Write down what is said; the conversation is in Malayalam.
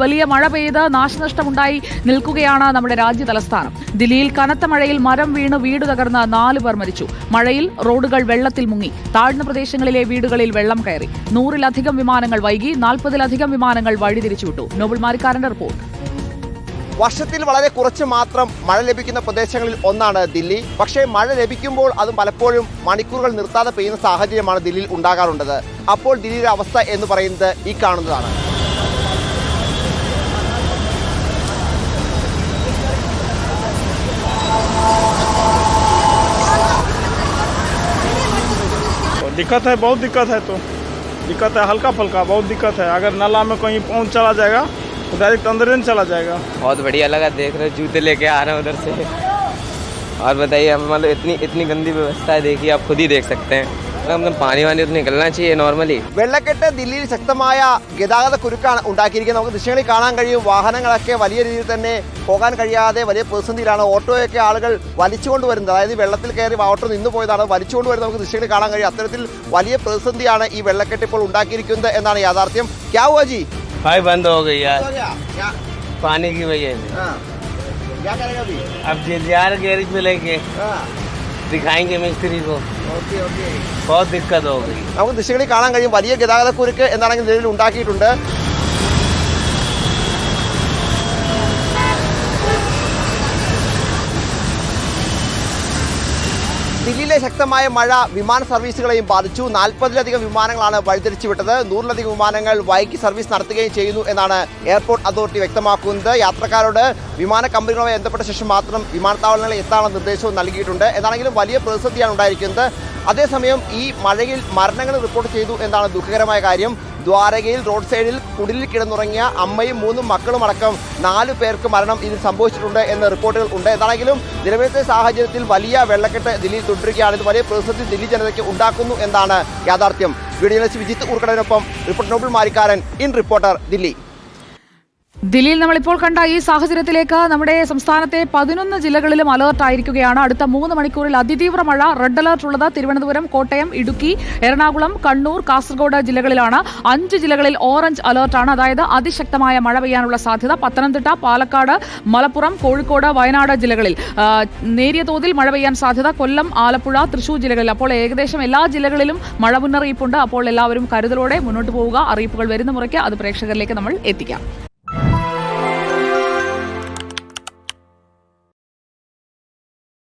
വലിയ മഴ പെയ്ത് നാശനഷ്ടമുണ്ടായി നിൽക്കുകയാണ് നമ്മുടെ രാജ്യ തലസ്ഥാനം. ദില്ലിയിൽ കനത്ത മഴയിൽ മരം വീണ് വീട് തകർന്ന് 4 പേർ മരിച്ചു. മഴയിൽ റോഡുകൾ വെള്ളത്തിൽ മുങ്ങി. താഴ്ന്ന പ്രദേശങ്ങളിലെ വീടുകളിൽ വെള്ളം കയറി. 100-ലധികം വിമാനങ്ങൾ വൈകി. 40-ലധികം വിമാനങ്ങൾ വഴിതിരിച്ചുവിട്ടു. നോബിൾ മാരിക്കാരന്റെ റിപ്പോർട്ട്. വർഷത്തിൽ വളരെ കുറച്ച് മാത്രം മഴ ലഭിക്കുന്ന പ്രദേശങ്ങളിൽ ഒന്നാണ് ദില്ലി. പക്ഷേ മഴ ലഭിക്കുമ്പോൾ അതും പലപ്പോഴും മണിക്കൂറുകൾ നിർത്താതെ പെയ്യുന്ന സാഹചര്യമാണ് ദില്ലിയിൽ ഉണ്ടാകാറുള്ളത്. അപ്പോൾ ദില്ലിയുടെ അവസ്ഥ എന്ന് പറയുന്നത് ഈ കാണുന്നതാണ്. दिक्कत है, बहुत दिक्कत है। तो दिक्कत है हल्का फुल्का, बहुत दिक्कत है। अगर नाला में कहीं पहुंच चला जाएगा तो डायरेक्ट अंदर ही चला जाएगा। बहुत बढ़िया लगा, देख रहे जूते लेके आ रहे हैं उधर से। और बताइए, हम मतलब इतनी गंदी व्यवस्था है, देखिए आप खुद ही देख सकते हैं। मतलब पानी वानी तो निकलना चाहिए नॉर्मली। വെള്ളക്കെട്ട് ദില്ലിയിൽ ശക്തമായ ഗതാഗത കുരുക്കാണ് ഉണ്ടാക്കിയിരിക്കുന്നത്. നമുക്ക് ദൃശ്യങ്ങളിൽ കാണാൻ കഴിയും. വാഹനങ്ങളൊക്കെ വലിയ രീതിയിൽ തന്നെ പോകാൻ കഴിയാതെ വലിയ പ്രതിസന്ധിയിലാണ്. ഓട്ടോയൊക്കെ ആളുകൾ വലിച്ചുകൊണ്ട് വരുന്നത്, അതായത് വെള്ളത്തിൽ കയറി ഓട്ടോ നിന്ന് പോയതാണ് വലിച്ചുകൊണ്ട് വരുന്നത് നമുക്ക് ദൃശ്യങ്ങളിൽ കാണാൻ കഴിയും. അത്തരത്തിൽ വലിയ പ്രതിസന്ധിയാണ് ഈ വെള്ളക്കെട്ട് ഇപ്പോൾ ഉണ്ടാക്കിയിരിക്കുന്നത് എന്നാണ് യാഥാർത്ഥ്യം. ക്യാ ഹുവാ ജി? भाई बंद हो गई यार, पानी की वजह से। क्या करेगा अभी? अब यार गैरेज में लेके दिखाएंगे मिस्त्री को। बहुत दिक्कत हो गई. നമുക്ക് ദൃശ്യങ്ങളിൽ കാണാൻ കഴിയും വലിയ ഗതാഗത കുരുക്ക് എന്താണെങ്കിൽ നിലവിൽ ഉണ്ടാക്കിയിട്ടുണ്ട്. ദില്ലിയിലെ ശക്തമായ മഴ വിമാന സർവീസുകളെയും ബാധിച്ചു. 40-ലധികം വിമാനങ്ങളാണ് വഴിതിരിച്ചു വിട്ടത്. 100-ലധികം വിമാനങ്ങൾ വൈകി സർവീസ് നടത്തുകയും ചെയ്യുന്നു എന്നാണ് എയർപോർട്ട് അതോറിറ്റി വ്യക്തമാക്കുന്നത്. യാത്രക്കാരോട് വിമാന കമ്പനികളുമായി ബന്ധപ്പെട്ട ശേഷം മാത്രം വിമാനത്താവളങ്ങളിൽ എത്താനുള്ള നിർദ്ദേശവും നൽകിയിട്ടുണ്ട്. എന്നാണെങ്കിലും വലിയ പ്രതിസന്ധിയാണ് ഉണ്ടായിരിക്കുന്നത്. അതേസമയം ഈ മഴയിൽ മരണങ്ങൾ റിപ്പോർട്ട് ചെയ്തു എന്നാണ് ദുഃഖകരമായ കാര്യം. ദ്വാരകയിൽ റോഡ് സൈഡിൽ കുടിലിൽ കിടന്നുറങ്ങിയ അമ്മയും 3 മക്കളും അടക്കം 4 പേർക്ക് മരണം ഇതിൽ സംഭവിച്ചിട്ടുണ്ട് എന്ന റിപ്പോർട്ടുകൾ ഉണ്ട്. എന്താണെങ്കിലും നിലവിലത്തെ സാഹചര്യത്തിൽ വലിയ വെള്ളക്കെട്ട് ദില്ലിയിൽ തുടരുകയാണ്. ഇത് വലിയ പ്രതിസന്ധി ദില്ലി ജനതയ്ക്ക് ഉണ്ടാക്കുന്നു എന്നാണ് യാഥാർത്ഥ്യം. വീഡിയോ ജേർണലിസ്റ്റ് വിജിത്ത് ഊർക്കടനൊപ്പം reporter Noble Marikkaran, in reporter, Delhi. ദില്ലിയിൽ നമ്മളിപ്പോൾ കണ്ട ഈ സാഹചര്യത്തിലേക്ക് നമ്മുടെ സംസ്ഥാനത്തെ 11 ജില്ലകളിലും അലർട്ട് ആയിരിക്കുകയാണ്. അടുത്ത 3 മണിക്കൂറിൽ അതിതീവ്ര മഴ റെഡ് അലർട്ട് ഉള്ളത് തിരുവനന്തപുരം, കോട്ടയം, ഇടുക്കി, എറണാകുളം, കണ്ണൂർ, കാസർഗോഡ് ജില്ലകളിലാണ്. 5 ജില്ലകളിൽ ഓറഞ്ച് അലർട്ടാണ്, അതായത് അതിശക്തമായ മഴ പെയ്യാനുള്ള സാധ്യത. പത്തനംതിട്ട, പാലക്കാട്, മലപ്പുറം, കോഴിക്കോട്, വയനാട് ജില്ലകളിൽ നേരിയ തോതിൽ മഴ പെയ്യാൻ സാധ്യത. കൊല്ലം, ആലപ്പുഴ, തൃശൂർ ജില്ലകളിൽ അപ്പോൾ ഏകദേശം എല്ലാ ജില്ലകളിലും മഴ മുന്നറിയിപ്പുണ്ട്. അപ്പോൾ എല്ലാവരും കരുതലോടെ മുന്നോട്ട് പോവുക. അറിയിപ്പുകൾ വരുന്ന മുറയ്ക്ക് അത് പ്രേക്ഷകരിലേക്ക് നമ്മൾ എത്തിക്കാം.